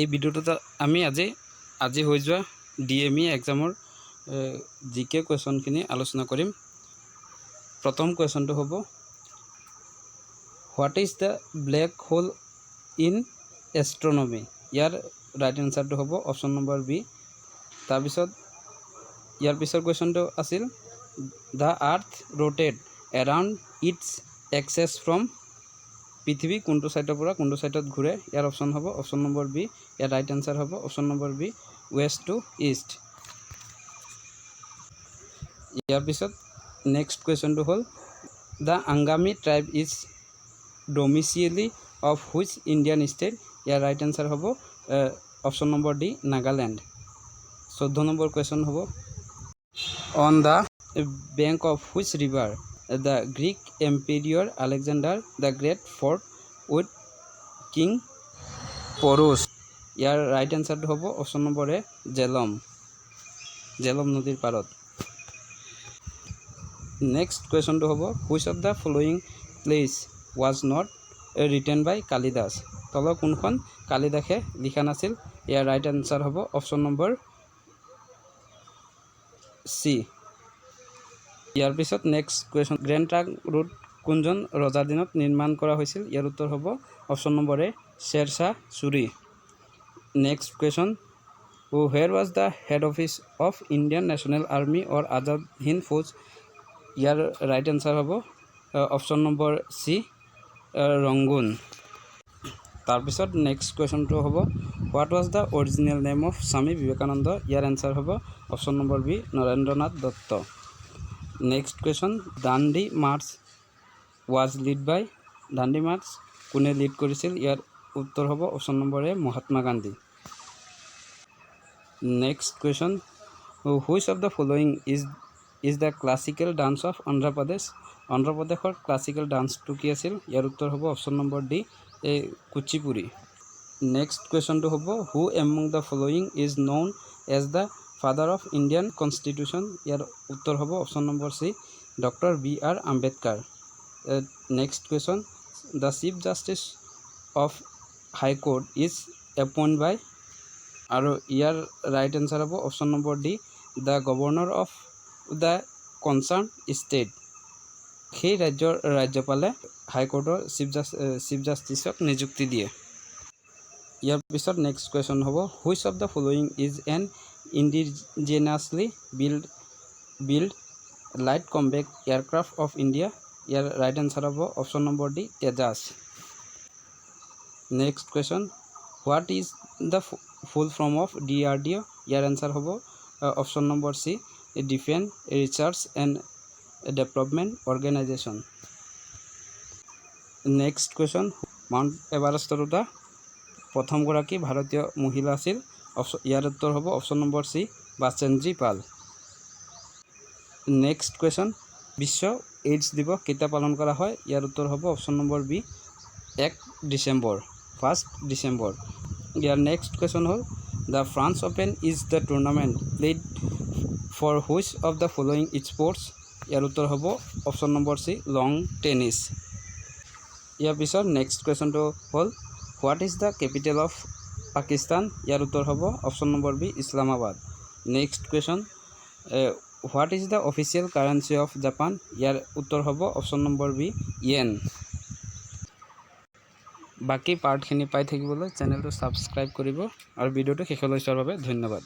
এই ভিডিওটোত আমি আজি হৈ যোৱা DME এক্সামৰ জিকে কুৱেশ্যনখিনি আলোচনা কৰিম। প্ৰথম কুৱেশ্যনটো হ'ব, what is the black hole in astronomy? ইয়াৰ ৰাইট এনচাৰটো হ'ব অপশ্যন নম্বৰ বি। তাৰপিছত ইয়াৰ পিছৰ কুৱেশ্যনটো আছিল, the earth rotate around its axis from, পৃথিৱী কোনটো ছাইডৰ পৰা কোনটো ছাইডত ঘূৰে? ইয়াৰ অপশ্যন হ'ব অপশ্যন নম্বৰ বি। ইয়াৰ ৰাইট এনচাৰ হ'ব option number B, west to east. ইয়াৰ পিছত নেক্সট কুৱেশ্যনটো হ'ল, the Angami tribe is domicile of which Indian state? ইয়াৰ ৰাইট এনচাৰ হ'ব option number D, Nagaland. 14 number question হ'ব, on the bank of which river the Greek emperor Alexander the Great fought with King Porus? ইয়াৰ right এনচাৰটো হ'ব option number এ, জেলম নদীৰ পাৰত। Next কুৱেশ্যনটো হ'ব, which of the following plays was not written by Kalidas? তলৰ কোনখন কালিদাসে লিখা নাছিল? ইয়াৰ ৰাইট এনচাৰ হ'ব অপশ্যন নম্বৰ চি। ইয়াৰ পিছত next question, Grand Trunk Road কোনজন ৰজাৰ দিনত নিৰ্মাণ কৰা হৈছিল? ইয়াৰ উত্তৰ হ'ব option number A, Sher Shah Suri. Next question, where was the head office of Indian National Army or Azad Hind Fauj? ইয়াৰ ৰাইট এনচাৰ হ'ব অপশ্যন নম্বৰ চি, ৰংগুন। তাৰপিছত নেক্সট কুৱেশ্যনটো হ'ব, what was the original name of Swami Vivekananda? ইয়াৰ এনচাৰ হ'ব option number B, Narendranath Datta. Next question, Dandi march was lead by, Dandi march কোনে lead কৰিছিল? ইয়াৰ উত্তৰ হ'ব option number A, Mahatma Gandhi. Next question, which of the following is the classical dance of Andhra Pradesh? অন্ধ্ৰপ্ৰদেশৰ classical ডান্সটো কি আছিল? ইয়াৰ উত্তৰ হ'ব option number D, Kuchipudi. Next কুৱেশ্যনটো হ'ব, who among the following is known as the father of Indian constitution? ইয়াৰ উত্তৰ হ'ব option number C, doctor B.R. Ambedkar. Next question, the chief justice of high court is appoint by, আৰু ইয়াৰ right answer হ'ব option number D, the governor of the concern state. সেই ৰাজ্যৰ ৰাজ্যপালে হাইকোৰ্টৰ chief জাষ্টিচক নিযুক্তি দিয়ে। ইয়াৰ পিছত নেক্সট কুৱেশ্যন হ'ব, which of the following is an indigenously build light combat aircraft of India? ইয়াৰ ৰাইট এনচাৰ হ'ব option number D, Tejas. Next question, what is the full form of DRDO? ইয়াৰ এনচাৰ হ'ব option number C, defence research and development organisation. Next question, mount এভাৰেষ্টত উঠা প্ৰথমগৰাকী ভাৰতীয় মহিলা আছিল? ইয়াৰ উত্তৰ হ'ব option number C, Bachendri Pal. Next question, বিশ্ব এইডছ দিৱস কেতিয়া পালন কৰা হয়? ইয়াৰ উত্তৰ হ'ব অপশ্যন নম্বৰ বি, 1 ডিচেম্বৰ। ইয়াৰ নেক্সট কুৱেশ্যন হ'ল, the French Open is the tournament played for which of the following sports? ইয়াৰ উত্তৰ হ'ব option number C, long tennis. ইয়াৰ পিছত নেক্সট কুৱেশ্যনটো হ'ল, what is the capital of Pakistan? ইয়াৰ উত্তৰ হ'ব option number B, Islamabad. Next question, what is the official currency of Japan? ইয়াৰ উত্তৰ হ'ব অপশ্যন নম্বৰ বি, য়েন। বাকী পাৰ্টখিনি পাই থাকিবলৈ চেনেলটো ছাবস্ক্ৰাইব কৰিব আৰু ভিডিঅ'টো শেষলৈ চোৱাৰ বাবে ধন্যবাদ।